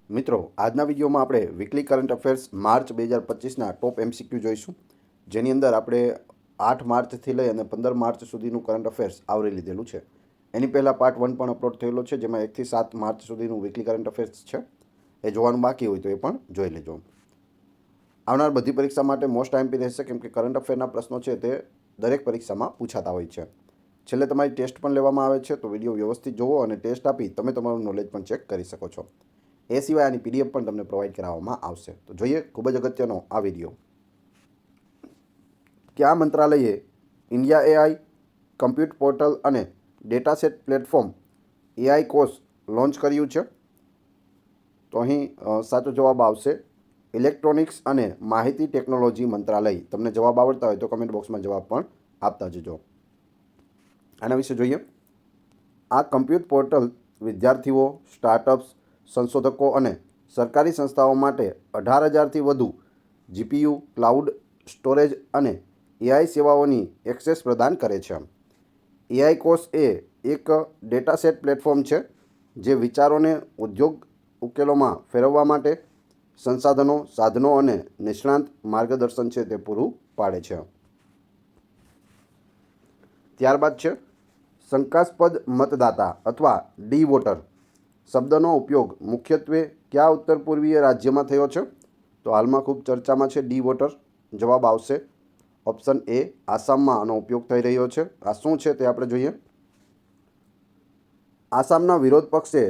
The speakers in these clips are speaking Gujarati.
મિત્રો, આજના વિડીયોમાં આપણે વીકલી કરંટ અફેર્સ માર્ચ 2025ના ટોપ એમસીક્યુ જોઈશું, જેની અંદર આપણે 8 માર્ચથી લઈ અને 15 માર્ચ સુધીનું કરંટ અફેર્સ આવરી લીધેલું છે. એની પહેલાં પાર્ટ 1 પણ અપલોડ થયેલો છે, જેમાં 1 થી 7 માર્ચ સુધીનું વીકલી કરંટ અફેર્સ છે. એ જોવાનું બાકી હોય તો એ પણ જોઈ લેજો. આવનાર બધી પરીક્ષા માટે મોસ્ટ આઈએમપી રહેશે, કેમ કે કરંટ અફેરના પ્રશ્નો છે તે દરેક પરીક્ષામાં પૂછાતા હોય છે. છેલ્લે તમારી ટેસ્ટ પણ લેવામાં આવે છે, તો વિડીયો વ્યવસ્થિત જોવો અને ટેસ્ટ આપી તમે તમારું નોલેજ પણ ચેક કરી શકો છો. એ સિવાય આની પીડીએફ પણ તમને પ્રોવાઈડ કરાવવામાં આવશે. તો જોઈએ ખૂબ જ અગત્યનો આ વિડીયો. કયા મંત્રાલયે ઇન્ડિયા એઆઈ, કમ્પ્યુટ પોર્ટલ અને dataset platform AI course launch કર્યું છે? તો અહીં સાચો જવાબ આવશે ઇલેક્ટ્રોનિક્સ અને માહિતી ટેકનોલોજી મંત્રાલય. તમને જવાબ આવડતા હોય તો કમેન્ટ બોક્સમાં જવાબ પણ આપતા જજો. આના વિશે જોઈએ. આ કમ્પ્યુટ પોર્ટલ વિદ્યાર્થીઓ, સ્ટાર્ટઅપ્સ, સંશોધકો અને સરકારી સંસ્થાઓ માટે 18,000થી વધુ જીપીયુ, ક્લાઉડ સ્ટોરેજ અને એઆઈ સેવાઓની એક્સેસ પ્રદાન કરે છે. એઆઈ કોર્સ એ એક ડેટાસેટ પ્લેટફોર્મ છે જે વિચારોને ઉદ્યોગ ઉકેલોમાં ફેરવવા માટે સંસાધનો, સાધનો અને નિષ્ણાંત માર્ગદર્શન છે તે પૂરું પાડે છે. ત્યારબાદ છે શંકાસ્પદ મતદાતા અથવા ડી વોટર શબ્દનો ઉપયોગ મુખ્યત્વે કયા ઉત્તર પૂર્વીય રાજ્યમાં થયો છે? તો હાલમાં ખૂબ ચર્ચામાં છે ડી વોટર. જવાબ આવશે ઓપ્શન એ, આસામમાં આનો ઉપયોગ થઈ રહ્યો છે. આ શું છે તે આપણે જોઈએ. આસામના વિરોધ પક્ષે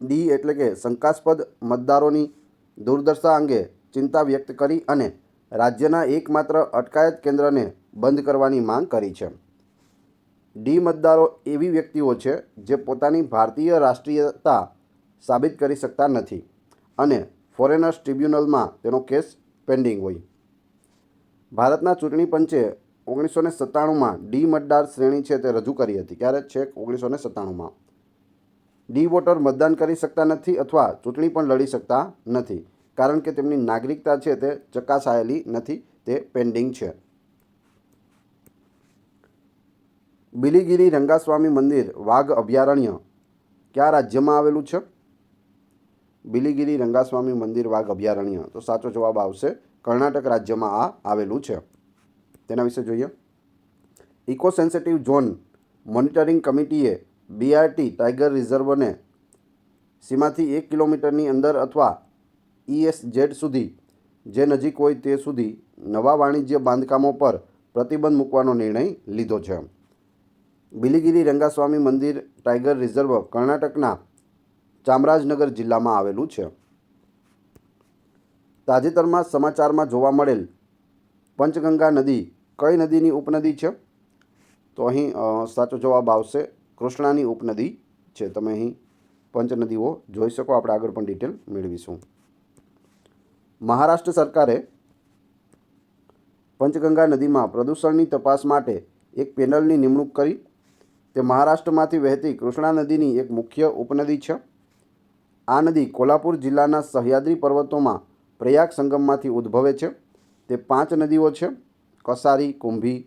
ડી એટલે કે શંકાસ્પદ મતદારોની દુર્દશા અંગે ચિંતા વ્યક્ત કરી અને રાજ્યના એકમાત્ર અટકાયત કેન્દ્રને બંધ કરવાની માંગ કરી છે. ડી મતદારો એવી વ્યક્તિઓ છે જે પોતાની ભારતીય રાષ્ટ્રીયતા સાબિત કરી શકતા નથી અને ફોરેનર્સ ટ્રિબ્યુનલમાં તેનો કેસ પેન્ડિંગ હોય. ભારતના ચૂંટણી પંચે 1997માં ડી મતદાર શ્રેણી છે તે રજૂ કરી હતી. ક્યારે? છેક 1997માં. ડી વોટર મતદાન કરી શકતા નથી અથવા ચૂંટણી પણ લડી શકતા નથી, કારણ કે તેમની નાગરિકતા છે તે ચકાસાયેલી નથી, તે પેન્ડિંગ છે. બિલીગિરી રંગાસ્વામી મંદિર વાઘ અભયારણ્ય કયા રાજ્યમાં આવેલું છે? બિલીગિરી રંગાસ્વામી મંદિર વાઘ અભયારણ્ય, તો સાચો જવાબ આવશે કર્ણાટક રાજ્યમાં આ આવેલું છે. તેના વિશે જોઈએ. ઇકો સેન્સિટિવ ઝોન મોનિટરિંગ કમિટીએ બીઆરટી ટાઈગર રિઝર્વને સીમાથી 1 કિલોમીટરની અંદર અથવા ESZ સુધી, જે નજીક હોય તે સુધી નવા વાણિજ્ય બાંધકામો પર પ્રતિબંધ મૂકવાનો નિર્ણય લીધો છે. બિલીગિરી રંગાસ્વામી મંદિર ટાઈગર રિઝર્વ કર્ણાટકના ચામરાજનગર જિલ્લામાં આવેલું છે. તાજેતરમાં સમાચારમાં જોવા મળેલ પંચગંગા નદી કઈ નદીની ઉપનદી છે? તો અહીં સાચો જવાબ આવશે કૃષ્ણાની ઉપનદી છે. તમે અહીં પંચ નદીઓ જોઈ શકો. આપણે આગળ પણ ડિટેલ મેળવીશું. મહારાષ્ટ્ર સરકારે પંચગંગા નદીમાં પ્રદૂષણની તપાસ માટે એક પેનલની નિમણૂક કરી. તે મહારાષ્ટ્રમાંથી વહેતી કૃષ્ણા નદીની એક મુખ્ય ઉપનદી છે. આ નદી કોલ્હાપુર જિલ્લાના સહ્યાદ્રી પર્વતોમાં પ્રયાગ સંગમમાંથી ઉદ્ભવે છે. તે 5 નદીઓ છે: કસારી, કુંભી,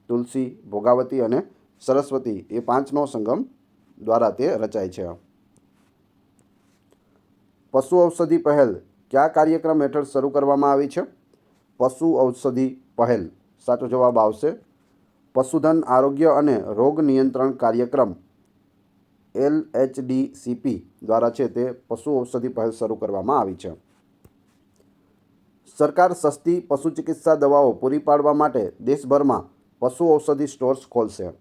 તુલસી, ભોગાવતી અને સરસ્વતી. એ 5નો સંગમ દ્વારા તે રચાય છે. પશુ ઔષધિ પહેલ કયા કાર્યક્રમ હેઠળ શરૂ કરવામાં આવી છે? પશુ ઔષધિ પહેલ. સાચો જવાબ આવશે પશુધન આરોગ્ય અને રોગ નિયંત્રણ કાર્યક્રમ LHDCP દ્વારા છે તે પશુ ઔષધિ પહેલ શરૂ કરવામાં આવી છે. સરકાર સસ્તી પશુ ચિકિત્સા દવાઓ પૂરી પાડવા માટે દેશભરમાં પશુ ઔષધિ સ્ટોર્સ ખોલશે.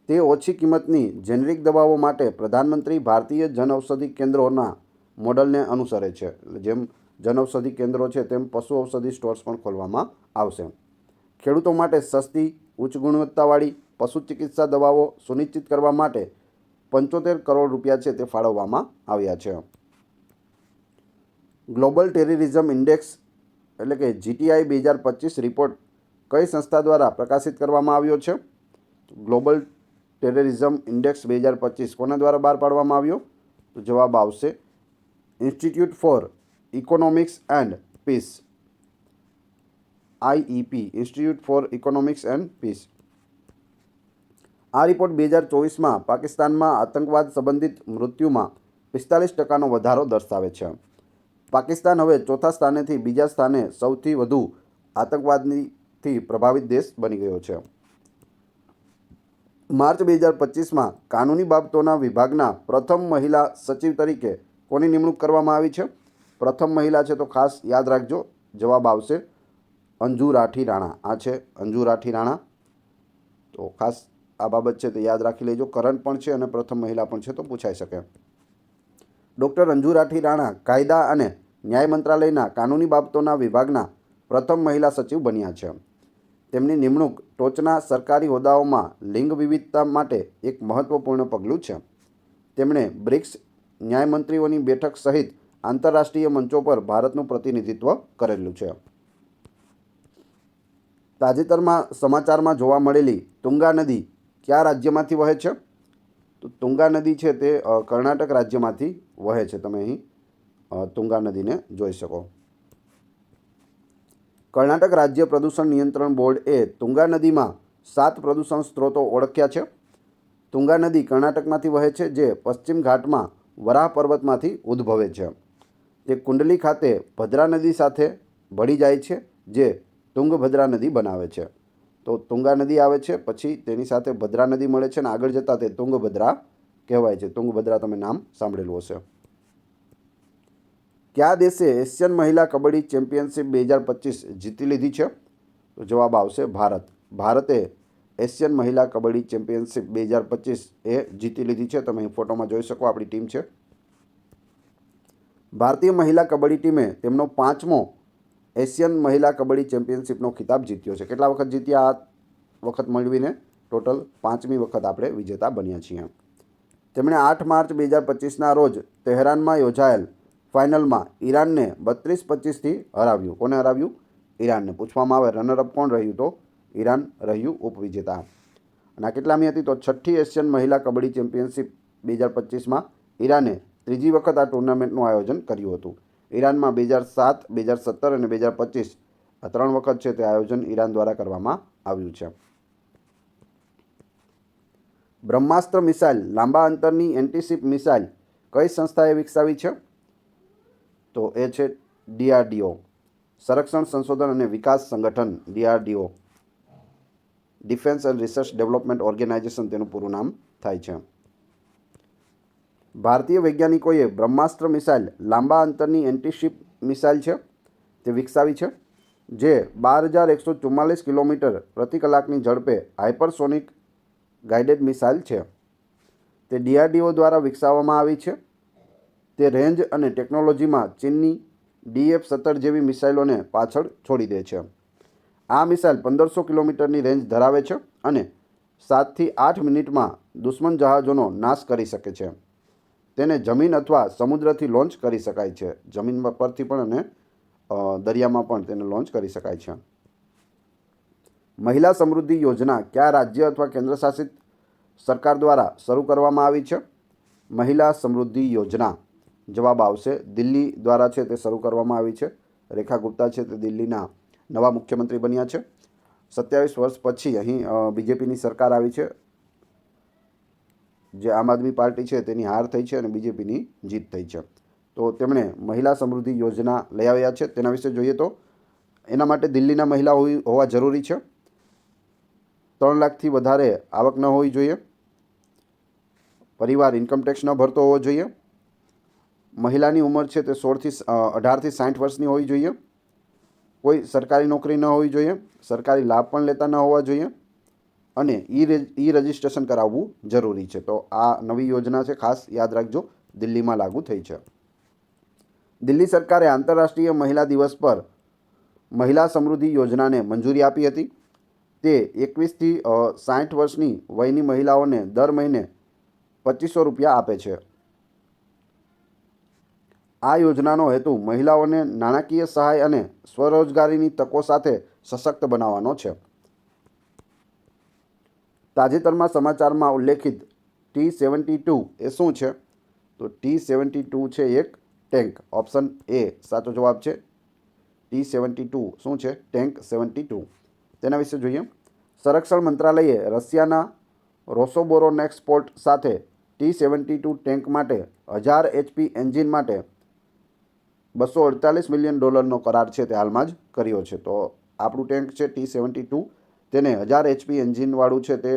તે ઓછી કિંમતની જેનરિક દવાઓ માટે પ્રધાનમંત્રી ભારતીય જનઔષધિ કેન્દ્રોના મોડલને અનુસરે છે. જેમ જનઔષધિ કેન્દ્રો છે તેમ પશુ ઔષધિ સ્ટોર્સ પણ ખોલવામાં આવશે. ખેડૂતો માટે સસ્તી, ઉચ્ચ ગુણવત્તાવાળી પશુ ચિકિત્સા દવાઓ સુનિશ્ચિત કરવા માટે 75 કરોડ રૂપિયા છે તે ફાળવવામાં આવ્યા છે. ગ્લોબલ ટેરરિઝમ ઇન્ડેક્સ એટલે કે GTI 2025 રિપોર્ટ કઈ સંસ્થા દ્વારા પ્રકાશિત કરવામાં આવ્યો છે? ગ્લોબલ ટેરરિઝમ ઇન્ડેક્સ 2025 કોના દ્વારા બહાર પાડવામાં આવ્યો? તો જવાબ આવશે Institute for Economics and Peace, IEP, Institute for Economics and Peace. આ રિપોર્ટ 2024માં પાકિસ્તાનમાં આતંકવાદ સંબંધિત મૃત્યુમાં 45% વધારો દર્શાવે છે. પાકિસ્તાન હવે ચોથા સ્થાનેથી બીજા સ્થાને સૌથી વધુ આતંકવાદથી પ્રભાવિત દેશ બની ગયો છે. માર્ચ 2025માં કાનૂની બાબતોના વિભાગના પ્રથમ મહિલા સચિવ તરીકે કોની નિમણૂક કરવામાં આવી છે? પ્રથમ મહિલા છે તો ખાસ યાદ રાખજો, જવાબ આવશે અંજુ રાઠી રાણા. આ છે અંજુ રાઠી રાણા. તો ખાસ આ બાબત છે તે યાદ રાખી લેજો. કરંટ પણ છે અને પ્રથમ મહિલા પણ છે તો પૂછાઈ શકે. ડૉક્ટર અંજુ રાઠી રાણા કાયદા અને ન્યાય મંત્રાલયના કાનૂની બાબતોના વિભાગના પ્રથમ મહિલા સચિવ બન્યા છે. તેમની નિમણૂક ટોચના સરકારી હોદ્દાઓમાં લિંગ વિવિધતા માટે એક મહત્વપૂર્ણ પગલું છે. તેમણે બ્રિક્સ ન્યાયમંત્રીઓની બેઠક સહિત આંતરરાષ્ટ્રીય મંચો પર ભારતનું પ્રતિનિધિત્વ કરેલું છે. તાજેતરમાં સમાચારમાં જોવા મળેલી તુંગા નદી કયા રાજ્યમાંથી વહે છે? તો તુંગા નદી છે તે કર્ણાટક રાજ્યમાંથી વહે છે. તમે અહીં તુંગા નદીને જોઈ શકો. કર્ણાટક રાજ્ય પ્રદૂષણ નિયંત્રણ બોર્ડે તુંગા નદીમાં 7 પ્રદૂષણ સ્ત્રોતો ઓળખ્યા છે. તુંગા નદી કર્ણાટકમાંથી વહે છે, જે પશ્ચિમ ઘાટમાં વરાહ પર્વતમાંથી ઉદ્ભવે છે. તે કુંડલી ખાતે ભદ્રા નદી સાથે ભળી જાય છે, જે તુંગભદ્રા નદી બનાવે છે. તો તુંગા નદી આવે છે, પછી તેની સાથે ભદ્રા નદી મળે છે અને આગળ જતાં તે તુંગભદ્રા કહેવાય છે. તુંગભદ્રા તમે નામ સાંભળેલું હશે. કયા દેશે એશિયન મહિલા કબડ્ડી ચેમ્પિયનશિપ 2025 જીતી લીધી છે? તો જવાબ આવશે ભારત. ભારતે એશિયન મહિલા કબડ્ડી ચેમ્પિયનશિપ 2025 એ જીતી લીધી છે. તમે અહીં ફોટોમાં જોઈ શકો, આપણી ટીમ છે. ભારતીય મહિલા કબડ્ડી ટીમે તેમનો 5મો એશિયન મહિલા કબડ્ડી ચેમ્પિયનશિપનો ખિતાબ જીત્યો છે. કેટલા વખત જીત્યા? આ વખત મળવીને ટોટલ 5મી વખત આપણે વિજેતા બન્યા છીએ. તેમણે 8 માર્ચ 2025ના રોજ તહેરાનમાં યોજાયેલ ફાઇનલમાં ઈરાનને 32-25થી હરાવ્યું. કોને હરાવ્યું? ઈરાનને. પૂછવામાં આવે રનરઅપ કોણ રહ્યું? તો ઈરાન રહ્યું ઉપવિજેતા. અને આ કેટલામી હતી? તો 6ઠ્ઠી એશિયન મહિલા કબડ્ડી ચેમ્પિયનશિપ 2025માં ઈરાને ત્રીજી વખત આ ટુર્નામેન્ટનું આયોજન કર્યું હતું. ઈરાનમાં 2007, 2017 અને 2025 આ 3 વખત છે તે આયોજન ઈરાન દ્વારા કરવામાં આવ્યું છે. બ્રહ્માસ્ત્ર મિસાઇલ લાંબા અંતરની એન્ટીશિપ મિસાઇલ કઈ સંસ્થાએ વિકસાવી છે? તો એ છે DRDO, સંરક્ષણ સંશોધન અને વિકાસ સંગઠન. DRDO, Defence and Research Development Organisation તેનું પૂરું નામ થાય છે. ભારતીય વૈજ્ઞાનિકોએ બ્રહ્માસ્ત્ર મિસાઇલ લાંબા અંતરની એન્ટીશિપ મિસાઇલ છે તે વિકસાવી છે, જે 12,144 કિલોમીટર પ્રતિ કલાકની ઝડપે હાઇપરસોનિક ગાઇડેડ મિસાઇલ છે. તે DRDO દ્વારા વિકસાવવામાં આવી છે. તે રેન્જ અને ટેકનોલોજીમાં ચીનની DF-17 જેવી મિસાઇલોને પાછળ છોડી દે છે. આ મિસાઇલ 1500 કિલોમીટરની રેન્જ ધરાવે છે અને 7થી 8 મિનિટમાં દુશ્મન જહાજોનો નાશ કરી શકે છે. તેને જમીન અથવા સમુદ્રથી લોન્ચ કરી શકાય છે. જમીન પરથી પણ અને દરિયામાં પણ તેને લોન્ચ કરી શકાય છે. મહિલા સમૃદ્ધિ યોજના કયા રાજ્ય અથવા કેન્દ્રશાસિત સરકાર દ્વારા શરૂ કરવામાં આવી છે? મહિલા સમૃદ્ધિ યોજના, જવાબ આવશે દિલ્હી દ્વારા છે તે શરૂ કરવામાં આવી છે. રેખા ગુપ્તા છે તે દિલ્હીના નવા મુખ્યમંત્રી બન્યા છે. 27 વર્ષ પછી અહીં બીજેપીની સરકાર આવી છે. જે આમ આદમી પાર્ટી છે તેની હાર થઈ છે અને બીજેપીની જીત થઈ છે. તો તેમણે મહિલા સમૃદ્ધિ યોજના લઈ આવ્યા છે. તેના વિશે જોઈએ તો એના માટે દિલ્હીના મહિલા હોવા જરૂરી છે. 3 લાખથી વધારે આવક ન હોવી જોઈએ. પરિવાર ઇન્કમટેક્સ ન ભરતો હોવો જોઈએ. મહિલાની ઉંમર છે તે 18થી 60 વર્ષની હોવી જોઈએ. કોઈ સરકારી નોકરી ન હોવી જોઈએ. સરકારી લાભ પણ લેતા ન હોવા જોઈએ અને ઈ રજિસ્ટ્રેશન કરાવવું જરૂરી છે. તો આ નવી યોજના છે, ખાસ યાદ રાખજો, દિલ્હીમાં લાગુ થઈ છે. દિલ્હી સરકારે આંતરરાષ્ટ્રીય મહિલા દિવસ પર મહિલા સમૃદ્ધિ યોજનાને મંજૂરી આપી હતી. તે 21થી 60 વર્ષની વયની મહિલાઓને દર મહિને ₹2500 આપે છે. આ યોજનાનો હેતુ મહિલાઓને નાણાકીય સહાય અને સ્વરોજગારીની તકો સાથે સશક્ત બનાવવાનો છે. તાજેતરમાં સમાચારમાં ઉલ્લેખિત T-72 એ શું છે? તો T-72 છે એક ટેન્ક. ઓપ્શન એ સાચો જવાબ છે. T-72 શું છે? ટેન્ક 72. તેના વિશે જોઈએ. સંરક્ષણ મંત્રાલયે રશિયાના રોસોબોરોનેક્સપોર્ટ સાથે T-72 ટેન્ક માટે 1000 HP એન્જિન માટે $248 મિલિયન કરાર છે તે હાલમાં જ કર્યો છે. તો આપણું ટેન્ક છે T-72 તેને 1000 HP એન્જિનવાળું છે તે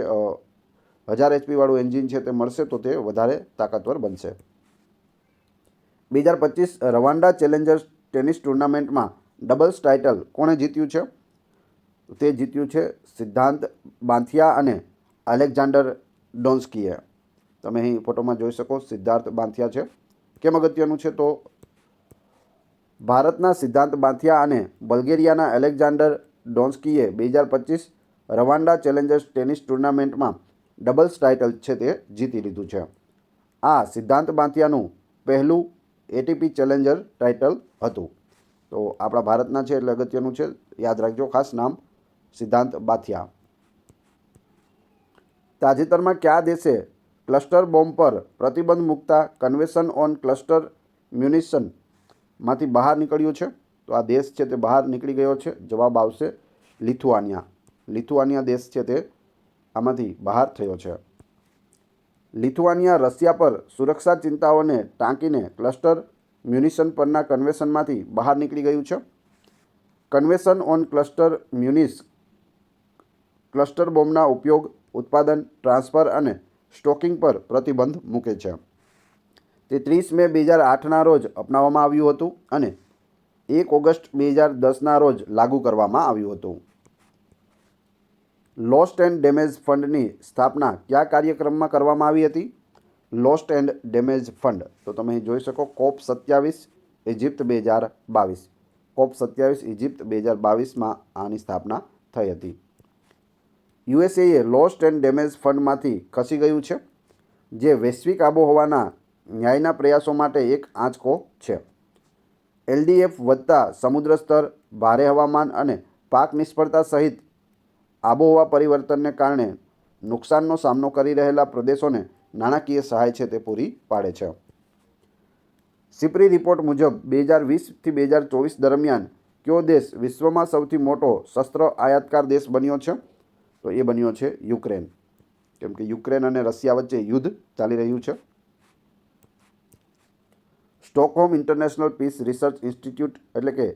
1000 HP વાળું એન્જિન છે તે મળશે તો તે વધારે તાકાતવર બનશે. 2025 રવાન્ડા ચેલેન્જર્સ ટેનિસ ટુર્નામેન્ટમાં ડબલ્સ ટાઇટલ કોણે જીત્યું છે? તે જીત્યું છે સિદ્ધાંત બાંથિયા અને અલેક્ઝાન્ડર ડોન્સ્કીએ. તમે અહીં ફોટોમાં જોઈ શકો સિદ્ધાર્થ બાંથિયા છે. કેમ અગત્યનું છે? તો ભારતના સિદ્ધાંત બાંથિયા અને બલ્ગેરિયાના એલેક્ઝાન્ડર ડોન્સ્કીએ 2025 રવાન્ડા ચેલેન્જર્સ ટેનિસ ટુર્નામેન્ટમાં ડબલ્સ ટાઇટલ છે તે જીતી લીધું છે. આ સિદ્ધાંત બાંથિયાનું પહેલું ATP ચેલેન્જર ટાઇટલ હતું. તો આપણા ભારતના છે એટલે અગત્યનું છે, યાદ રાખજો ખાસ નામ સિદ્ધાંત બાંથિયા. તાજેતરમાં કયા દેશે ક્લસ્ટર બોમ્બ પર પ્રતિબંધ મૂકતા કન્વેન્શન ઓન ક્લસ્ટર મ્યુનિશન માંથી બહાર નીકળ્યું છે? તો આ દેશ છે તે બહાર નીકળી ગયો છે. જવાબ આવશે લિથુઆનિયા. લિથુઆનિયા દેશ છે તે આમાંથી બહાર થયો છે. લિથુઆનિયા રશિયા પર સુરક્ષા ચિંતાઓને ટાંકીને ક્લસ્ટર મ્યુનિશન પરના કન્વેન્શનમાંથી બહાર નીકળી ગયું છે. કન્વેન્શન ઓન ક્લસ્ટર મ્યુનિસ ક્લસ્ટર બોમ્બના ઉપયોગ, ઉત્પાદન, ટ્રાન્સફર અને સ્ટોકિંગ પર પ્રતિબંધ મૂકે છે. તે 30 મે 2008ના રોજ અપનાવવામાં આવ્યું હતું અને 1 ઓગસ્ટ 2010ના રોજ લાગુ કરવામાં આવ્યું હતું. લોસ્ટ એન્ડ ડેમેજ ફંડની સ્થાપના કયા કાર્યક્રમમાં કરવામાં આવી હતી? લોસ્ટ એન્ડ ડેમેજ ફંડ તો તમે અહીં જોઈ શકો COP27 ઇજિપ્ત 2022. COP27 ઇજિપ્ત 2022માં આની સ્થાપના થઈ હતી. USAએ લોસ્ટ એન્ડ ડેમેજ ફંડમાંથી ખસી ગયું છે, જે વૈશ્વિક આબોહવાના ન્યાયના પ્રયાસો માટે એક આંચકો છે. LDF વધતા સમુદ્ર સ્તર, ભારે હવામાન અને પાક નિષ્ફળતા સહિત આબોહવા પરિવર્તનને કારણે નુકસાનનો સામનો કરી રહેલા પ્રદેશોને નાણાકીય સહાય છે તે પૂરી પાડે છે. સિપ્રી રિપોર્ટ મુજબ 2020થી 2024 દરમિયાન કયો દેશ વિશ્વમાં સૌથી મોટો શસ્ત્ર આયાતકાર દેશ બન્યો છે? તો એ બન્યો છે યુક્રેન, કેમ કે યુક્રેન અને રશિયા વચ્ચે યુદ્ધ ચાલી રહ્યું છે. Stockholm International Peace Research Institute એટલે કે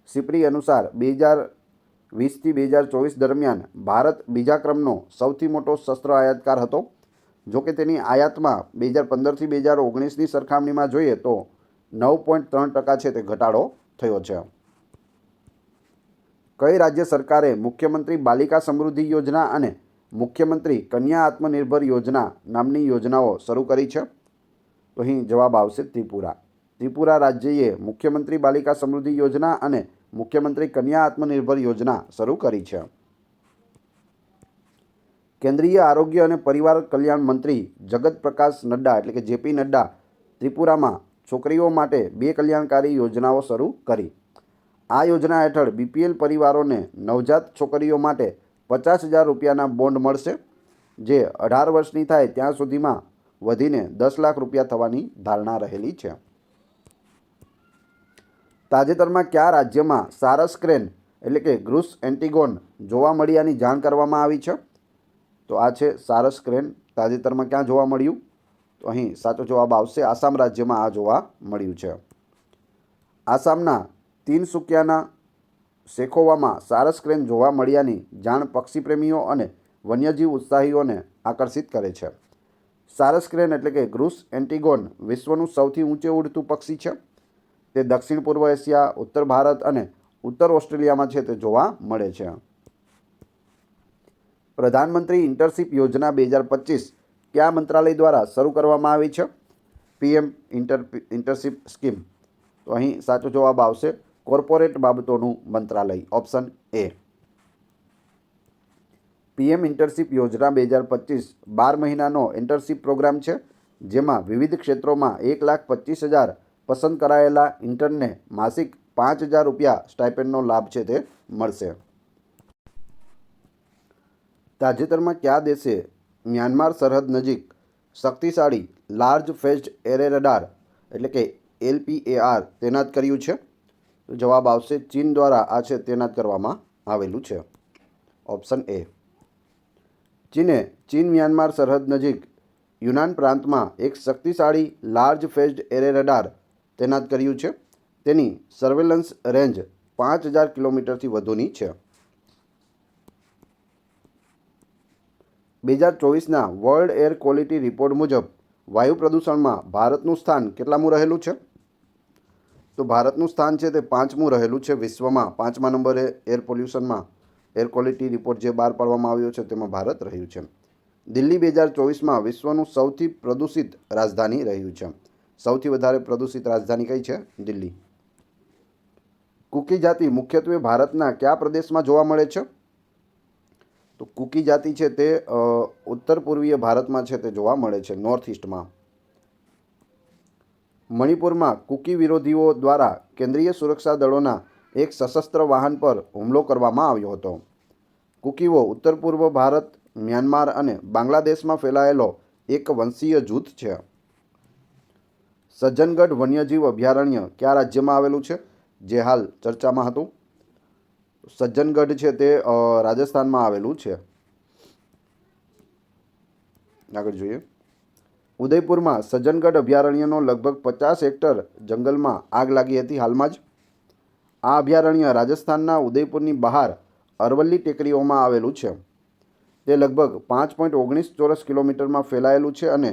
સિપ્રી અનુસાર 2020થી 2024 દરમિયાન ભારત બીજા ક્રમનો સૌથી મોટો શસ્ત્ર આયાતકાર હતો. જોકે તેની આયાતમાં 2015થી 2019ની સરખામણીમાં જોઈએ તો 9.3% છે તે ઘટાડો થયો છે. કઈ રાજ્ય સરકારે મુખ્યમંત્રી બાલિકા સમૃદ્ધિ યોજના અને મુખ્યમંત્રી કન્યા આત્મનિર્ભર યોજના નામની યોજનાઓ શરૂ કરી છે? તો અહીં જવાબ આવશે ત્રિપુરા. ત્રિપુરા રાજ્યએ મુખ્યમંત્રી બાલિકા સમૃદ્ધિ યોજના અને મુખ્યમંત્રી કન્યા આત્મનિર્ભર યોજના શરૂ કરી છે. કેન્દ્રીય આરોગ્ય અને પરિવાર કલ્યાણ મંત્રી જગત પ્રકાશ નડ્ડા એટલે કે JP નડ્ડા ત્રિપુરામાં છોકરીઓ માટે 2 કલ્યાણકારી યોજનાઓ શરૂ કરી. આ યોજના હેઠળ BPL પરિવારોને નવજાત છોકરીઓ માટે 50,000 રૂપિયાના બોન્ડ મળશે, જે 18 વર્ષની થાય ત્યાં સુધીમાં વધીને 10 લાખ રૂપિયા થવાની ધારણા રહેલી છે. તાજેતરમાં કયા રાજ્યમાં સારસ ક્રેન એટલે કે ગ્રુસ એન્ટિગોન જોવા મળ્યાની જાણ કરવામાં આવી છે? તો આ છે સારસ ક્રેન. તાજેતરમાં ક્યાં જોવા મળ્યું? તો અહીં સાચો જવાબ આવશે આસામ રાજ્યમાં આ જોવા મળ્યું છે. આસામના તિનસુકિયાના શેખોવામાં સારસ ક્રેન જોવા મળ્યાની જાણ પક્ષીપ્રેમીઓ અને વન્યજીવ ઉત્સાહીઓને આકર્ષિત કરે છે. સારસ ક્રેન એટલે કે ગ્રુસ એન્ટિગોન વિશ્વનું સૌથી ઊંચે ઉડતું પક્ષી છે. તે દક્ષિણ પૂર્વ એશિયા, ઉત્તર ભારત અને ઉત્તર ઓસ્ટ્રેલિયામાં છે તે જોવા મળે છે. પ્રધાનમંત્રી ઇન્ટર્નશીપ યોજના 2025 કયા મંત્રાલય દ્વારા શરૂ કરવામાં આવી છે? PM internship scheme. તો અહીં સાચો જવાબ આવશે કોર્પોરેટ બાબતોનું મંત્રાલય, ઓપ્શન A. PM ઇન્ટર્નશીપ યોજના 2025 12 મહિનાનો ઇન્ટર્નશીપ પ્રોગ્રામ છે, જેમાં વિવિધ ક્ષેત્રોમાં 1,25,000 પસંદ કરાયેલા ઇન્ટર્નને માસિક 5,000 રૂપિયા સ્ટાઇપેન્ડનો લાભ છે તે મળશે. તાજેતરમાં કયા દેશે મ્યાનમાર સરહદ નજીક શક્તિશાળી લાર્જ ફેઝડ એરે રડાર એટલે કે LPAR તૈનાત કર્યું છે? તો જવાબ આવશે ચીન દ્વારા આ છે તૈનાત કરવામાં આવેલું છે, ઓપ્શન A. ચીને મ્યાનમાર સરહદ નજીક યુનાન પ્રાંતમાં એક શક્તિશાળી લાર્જ ફેઝડ એરે રડાર તૈનાત કર્યું છે. તેની સર્વેલન્સ રેન્જ 5000 કિલોમીટરથી વધુની છે. 2024ના વર્લ્ડ એર ક્વોલિટી રિપોર્ટ મુજબ વાયુ પ્રદૂષણમાં ભારતનું સ્થાન કેટલામું રહેલું છે? તો ભારતનું સ્થાન છે તે 5મું રહેલું છે વિશ્વમાં. 5મા નંબરે એર પોલ્યુશનમાં એર ક્વોલિટી રિપોર્ટ જે બહાર પાડવામાં આવ્યો છે તેમાં ભારત રહ્યું છે. દિલ્હી 2024માં વિશ્વનું સૌથી પ્રદૂષિત રાજધાની રહ્યું છે. સૌથી વધારે પ્રદૂષિત રાજધાની કઈ છે? દિલ્હી. કુકી જાતિ મુખ્યત્વે ભારતના કયા પ્રદેશમાં જોવા મળે છે? તો કુકી જાતિ છે તે ઉત્તર પૂર્વીય ભારતમાં છે તે જોવા મળે છે, નોર્થ ઇસ્ટમાં. મણિપુરમાં કુકી વિરોધીઓ દ્વારા કેન્દ્રીય સુરક્ષા દળોના એક સશસ્ત્ર વાહન પર હુમલો કરવામાં આવ્યો હતો. કુકીઓ ઉત્તર પૂર્વ ભારત, મ્યાનમાર અને બાંગ્લાદેશમાં ફેલાયેલો એક વંશીય જૂથ છે. સજ્જનગઢ વન્યજીવ અભયારણ્ય કયા રાજ્યમાં આવેલું છે, જે હાલ ચર્ચામાં હતું? સજ્જનગઢ છે તે રાજસ્થાનમાં આવેલું છે. આગળ જોઈએ. ઉદયપુરમાં સજ્જનગઢ અભયારણ્યનો લગભગ 50 હેક્ટર જંગલમાં આગ લાગી હતી હાલમાં જ. આ અભયારણ્ય રાજસ્થાનના ઉદયપુરની બહાર અરવલ્લી ટેકરીઓમાં આવેલું છે. તે લગભગ 5.19 ચોરસ કિલોમીટરમાં ફેલાયેલું છે અને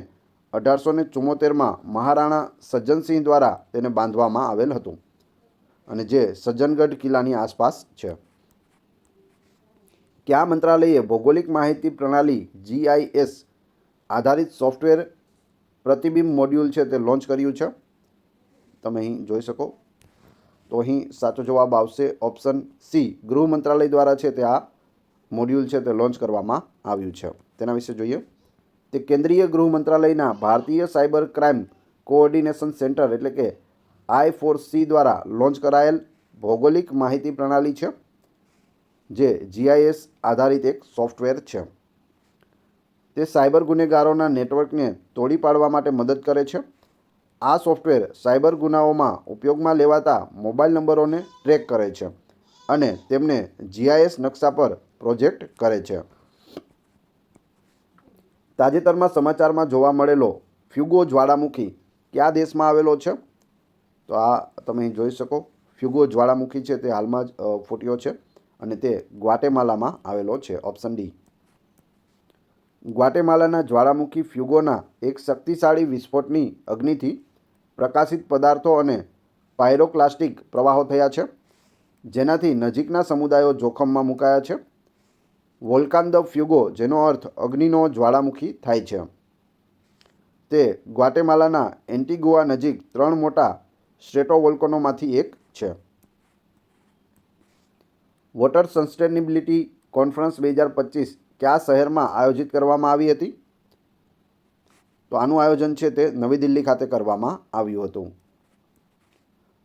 1874માં મહારાણા સજ્જનસિંહ દ્વારા તેને બાંધવામાં આવેલ હતું અને જે સજ્જનગઢ કિલ્લાની આસપાસ છે. કયા મંત્રાલયે ભૌગોલિક માહિતી પ્રણાલી GIS આધારિત સોફ્ટવેર પ્રતિબિંબ મોડ્યુલ છે તે લોન્ચ કર્યું છે? તમે અહીં જોઈ શકો. તો અહીં સાચો જવાબ આવશે ઓપ્શન સી. ગૃહ મંત્રાલય દ્વારા છે તે આ મોડ્યુલ છે તે લોન્ચ કરવામાં આવ્યું છે. તેના વિશે જોઈએ. તે કેન્દ્રીય ગૃહ મંત્રાલયના ભારતીય સાયબર ક્રાઇમ કોઓર્ડિનેશન સેન્ટર એટલે કે I4C દ્વારા લોન્ચ કરાયેલ ભૌગોલિક માહિતી પ્રણાલી છે, જે GIS આધારિત એક સોફ્ટવેર છે. તે સાયબર ગુનેગારોના નેટવર્કને તોડી પાડવા માટે મદદ કરે છે. આ સોફ્ટવેર સાયબર ગુનાઓમાં ઉપયોગમાં લેવાતા મોબાઈલ નંબરોને ટ્રેક કરે છે અને તેમને GIS નકશા પર પ્રોજેક્ટ કરે છે. તાજેતરમાં સમાચારમાં જોવા મળેલો ફ્યુગો જ્વાળામુખી કયા દેશમાં આવેલો છે? તો આ તમે અહીં જોઈ શકો. ફ્યુગો જ્વાળામુખી છે તે હાલમાં જ ફૂટ્યો છે અને તે ગ્વાટેમાલામાં આવેલો છે. Option D. ગ્વાટેમાલાના જ્વાળામુખી ફ્યુગોના એક શક્તિશાળી વિસ્ફોટની અગ્નિથી પ્રકાશિત પદાર્થો અને પાયરોક્લાસ્ટિક પ્રવાહો થયા છે, જેનાથી નજીકના સમુદાયો જોખમમાં મુકાયા છે. વોલ્કાન દ ફ્યુગો, જેનો અર્થ અગ્નિનો જ્વાળામુખી થાય છે, તે ગ્વાટેમાલાના એન્ટીગુઆ નજીક 3 મોટા સ્ટ્રેટોવોલ્કેનોમાંથી એક છે. વોટર સસ્ટેનેબિલિટી કોન્ફરન્સ 2025 કયા શહેરમાં આયોજિત કરવામાં આવી હતી? તો આનું આયોજન છે તે નવી દિલ્હી ખાતે કરવામાં આવ્યું હતું.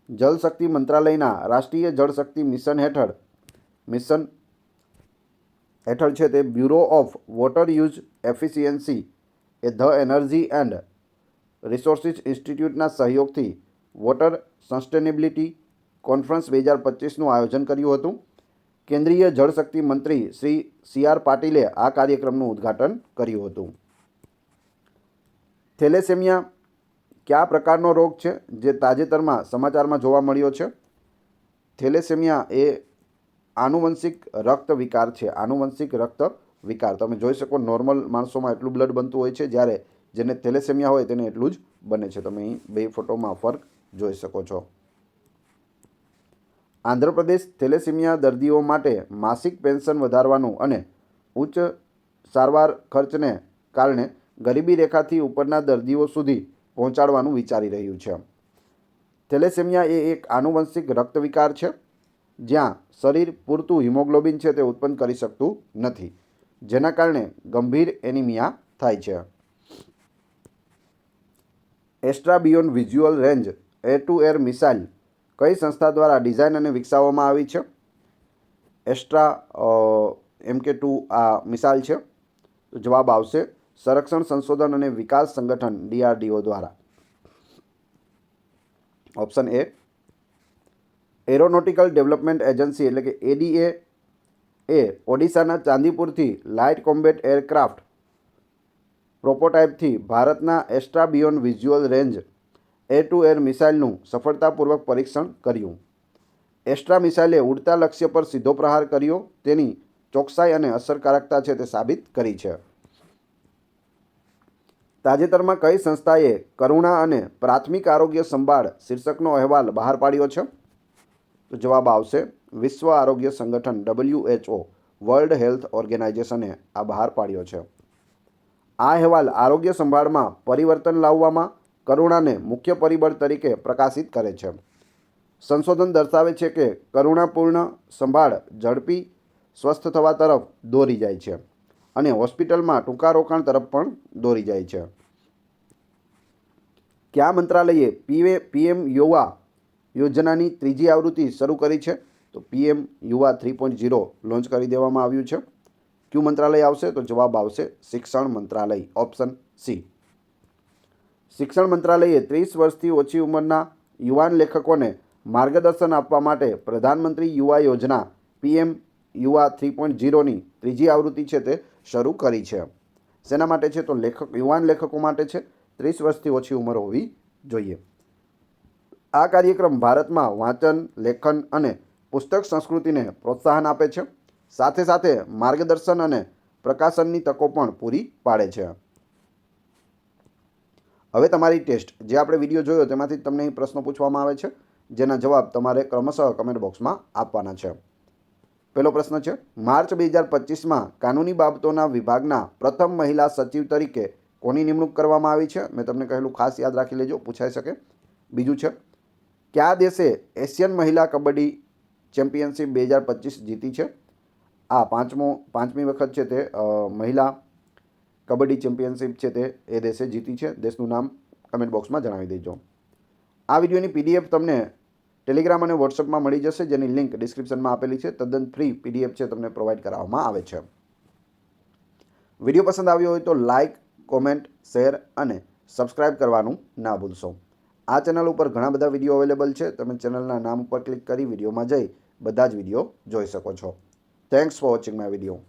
જલશક્તિ મંત્રાલયના રાષ્ટ્રીય જળશક્તિ મિશન હેઠળ છે તે bureau of water use efficiency એ ધ એનર્જી એન્ડ રિસોર્સિસ ઇન્સ્ટિટ્યૂટના સહયોગથી વોટર સસ્ટેનેબિલિટી કોન્ફરન્સ 2025નું આયોજન કર્યું હતું. કેન્દ્રીય જળશક્તિ મંત્રી શ્રી CR પાટીલે આ કાર્યક્રમનું ઉદ્ઘાટન કર્યું હતું. થેલેસેમિયા કયા પ્રકારનો રોગ છે જે તાજેતરમાં સમાચારમાં જોવા મળ્યો છે? થેલેસેમિયા એ આનુવંશિક રક્ત વિકાર છે. આનુવંશિક રક્ત વિકાર. તમે જોઈ શકો નોર્મલ માણસોમાં એટલું બ્લડ બનતું હોય છે, જ્યારે જેને થેલેસેમિયા હોય તેને એટલું જ બને છે. તમે અહીં બે ફોટોમાં ફરક જોઈ શકો છો. આંધ્રપ્રદેશ થેલેસેમિયા દર્દીઓ માટે માસિક પેન્શન વધારવાનું અને ઉચ્ચ સારવાર ખર્ચને કારણે ગરીબી રેખાથી ઉપરના દર્દીઓ સુધી પહોંચાડવાનું વિચારી રહ્યું છે. થેલેસેમિયા એ એક આનુવંશિક રક્ત વિકાર છે જ્યાં શરીર પૂરતું હિમોગ્લોબિન છે તે ઉત્પન્ન કરી શકતું નથી, જેના કારણે ગંભીર એનિમિયા થાય છે. Extra beyond visual range air-two-air missile કઈ સંસ્થા દ્વારા ડિઝાઇન અને વિકસાવવામાં આવી છે? એસ્ટ્રા MK2 આ મિસાઇલ છે. તો જવાબ આવશે સંરક્ષણ સંશોધન અને વિકાસ સંગઠન DRDO દ્વારા. Option A. Aeronautical development agency એટલે કે ADA એ ઓડિશાના ચાંદીપુરથી લાઇટ કોમ્બેટ એરક્રાફ્ટ પ્રોટોટાઇપથી ભારતના Astra beyond visual range air to air મિસાઇલનું સફળતાપૂર્વક પરીક્ષણ કર્યું. એસ્ટ્રા મિસાઇલે ઉડતા લક્ષ્ય પર સીધો પ્રહાર કર્યો, તેની ચોકસાઈ અને અસરકારકતા છે તે સાબિત કરી છે. તાજેતરમાં કઈ સંસ્થાએ કરુણા અને પ્રાથમિક આરોગ્ય સંભાળ શીર્ષકનો અહેવાલ બહાર પાડ્યો છે? તો જવાબ આવશે વિશ્વ આરોગ્ય સંગઠન WHO વર્લ્ડ હેલ્થ ઓર્ગેનાઇઝેશને આ બહાર પાડ્યો છે. આ અહેવાલ આરોગ્ય સંભાળમાં પરિવર્તન લાવવામાં કરુણાને મુખ્ય પરિબળ તરીકે પ્રકાશિત કરે છે. સંશોધન દર્શાવે છે કે કરુણાપૂર્ણ સંભાળ ઝડપી સ્વસ્થ થવા તરફ દોરી જાય છે અને હોસ્પિટલમાં ટૂંકા રોકાણ તરફ પણ દોરી જાય છે. કયા મંત્રાલયે PM યુવા યોજનાની ત્રીજી આવૃત્તિ શરૂ કરી છે? તો PM યુવા 3.0 લોન્ચ કરી દેવામાં આવ્યું છે. કયું મંત્રાલય આવશે? તો જવાબ આવશે શિક્ષણ મંત્રાલય, ઓપ્શન સી. શિક્ષણ મંત્રાલયે 30 વર્ષથી ઓછી ઉંમરના યુવાન લેખકોને માર્ગદર્શન આપવા માટે પ્રધાનમંત્રી યુવા યોજના PM યુવા 3.0ની ત્રીજી આવૃત્તિ છે તે શરૂ કરી છે. શેના માટે છે? તો યુવાન લેખકો માટે છે. 30 વર્ષથી ઓછી ઉંમર હોવી જોઈએ. આ કાર્યક્રમ ભારતમાં વાંચન, લેખન અને પુસ્તક સંસ્કૃતિને પ્રોત્સાહન આપે છે, સાથે સાથે માર્ગદર્શન અને પ્રકાશનની તકો પણ પૂરી પાડે છે. હવે તમારી ટેસ્ટ, જે આપણે વિડીયો જોયો તેમાંથી તમને અહીં પ્રશ્નો પૂછવામાં આવે છે, જેના જવાબ તમારે ક્રમશઃ કમેન્ટ બોક્સમાં આપવાના છે. પહેલો પ્રશ્ન છે, માર્ચ 2025માં કાનૂની બાબતોના વિભાગના પ્રથમ મહિલા સચિવ તરીકે કોની નિમણૂક કરવામાં આવી છે? મેં તમને કહેલું, ખાસ યાદ રાખી લેજો, પૂછાઈ શકે. બીજું છે, કયા દેશે એશિયન મહિલા કબડ્ડી ચેમ્પિયનશિપ 2025 જીતી છે? આ પાંચમી વખત છે તે મહિલા કબડ્ડી ચેમ્પિયનશિપ છે તે એ દેશે જીતી છે. દેશનું નામ કમેન્ટ બોક્સમાં જણાવી દેજો. આ વિડીયોની PDF તમને ટેલિગ્રામ અને વોટ્સઅપમાં મળી જશે, જેની લિંક ડિસ્ક્રિપ્શનમાં આપેલી છે. તદ્દન ફ્રી PDF છે તમને પ્રોવાઈડ કરાવવામાં આવે છે. વિડીયો પસંદ આવ્યો હોય તો લાઇક, કોમેન્ટ, શેર અને સબસ્ક્રાઈબ કરવાનું ના ભૂલશો. આ ચેનલ ઉપર ઘણા બધા વિડીયો અવેલેબલ છે. તમે ચેનલના નામ ઉપર ક્લિક કરી વિડીયોમાં જઈ બધા જ વિડીયો જોઈ શકો છો. Thanks for watching my video.